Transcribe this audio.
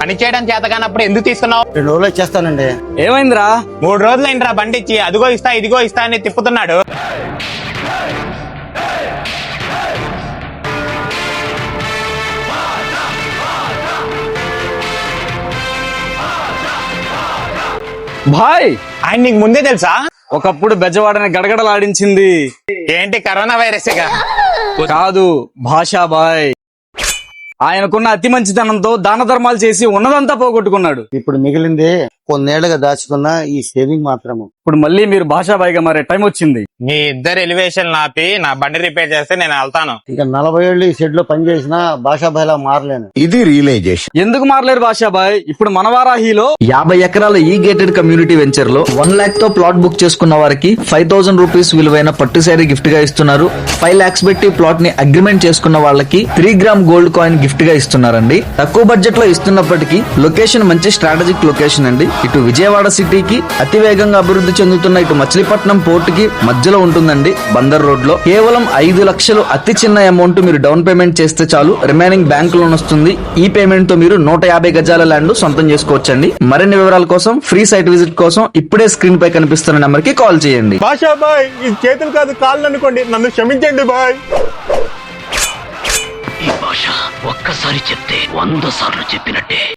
పని చేయడం చేత కానప్పుడు ఎందుకు తీసుకున్నావు? 2 రోజులు ఇచ్చేస్తానండి. ఏమైందిరా? 3 రోజులైందిరా బండి ఇచ్చి, అదిగో ఇస్తా ఇదిగో ఇస్తా అని తిప్పుతున్నాడు. భాయ్, ఆయన నీకు ముందే తెలుసా? ఒకప్పుడు బెజవాడని గడగడలాడించింది ఏంటి, కరోనా వైరస్గా? కాదు, భాషా బాయ్. ఆయనకున్న అతి మంచితనంతో దాన ధర్మాలు చేసి ఉన్నదంతా పోగొట్టుకున్నాడు. ఇప్పుడు మిగిలింది కొన్నేళ్లుగా దాచుకున్న ఈ సేవింగ్ మాత్రము. ఇప్పుడు మళ్ళీ మీరు భాషాబాయిగా మారే టైం వచ్చింది. మీ ఇద్దరు ఎలివేషన్ ఆపి నా బండి రిపేర్ చేస్తే నేను వెళ్తాను. ఇంకా 40 ఏళ్ళు ఈ షెడ్ లో పనిచేసినా భాషాబాయిలా మారలేను. ఇది రియలైజేషన్. ఎందుకు మారలేరు భాషాబాయ్? ఇప్పుడు మన వారాహిలో 50 ఎకరాల ఈ గేటెడ్ కమ్యూనిటీ వెంచర్ లో 1 lakh తో ప్లాట్ బుక్ చేసుకున్న వారికి 5000 రూపీస్ విలువైన పట్టు శారీ గిఫ్ట్ గా ఇస్తున్నారు. 5 lakhs పెట్టి ప్లాట్ ని అగ్రిమెంట్ చేసుకున్న వాళ్ళకి 3 గ్రామ్ గోల్డ్ కాయిన్ గిఫ్ట్ గా ఇస్తున్నారండి. తక్కువ బడ్జెట్ లో ఇస్తున్నప్పటికీ లొకేషన్ మంచి స్ట్రాటజిక్ లొకేషన్ అండి. ఇటు విజయవాడ సిటీకి అతి వేగంగా అభివృద్ధి చెందుతున్న ఇటు మచిలీపట్నం పోర్ట్ కి మధ్యలో ఉంటుందండి. బందర్ రోడ్ లో కేవలం 5 లక్షలు అతి చిన్న అమౌంట్ మీరు డౌన్ పేమెంట్ చేస్తే చాలు, రిమైనింగ్ బ్యాంక్ లోన్ వస్తుంది. ఈ పేమెంట్ తో మీరు 150 గజాల ల్యాండ్ సొంతం చేసుకోవచ్చండి. మరిన్ని వివరాల కోసం ఫ్రీ సైట్ విజిట్ కోసం ఇప్పుడే స్క్రీన్ పై కనిపిస్తున్న నెంబర్ కి కాల్ చేయండి. భాషా బాయ్, ఈ చేతులు కాదు కాళ్ళు అనుకోండి, నన్ను క్షమించండి బాయ్. ఈ భాష ఒక్కసారి చెప్తే 100 సార్లు చెప్పినట్టే.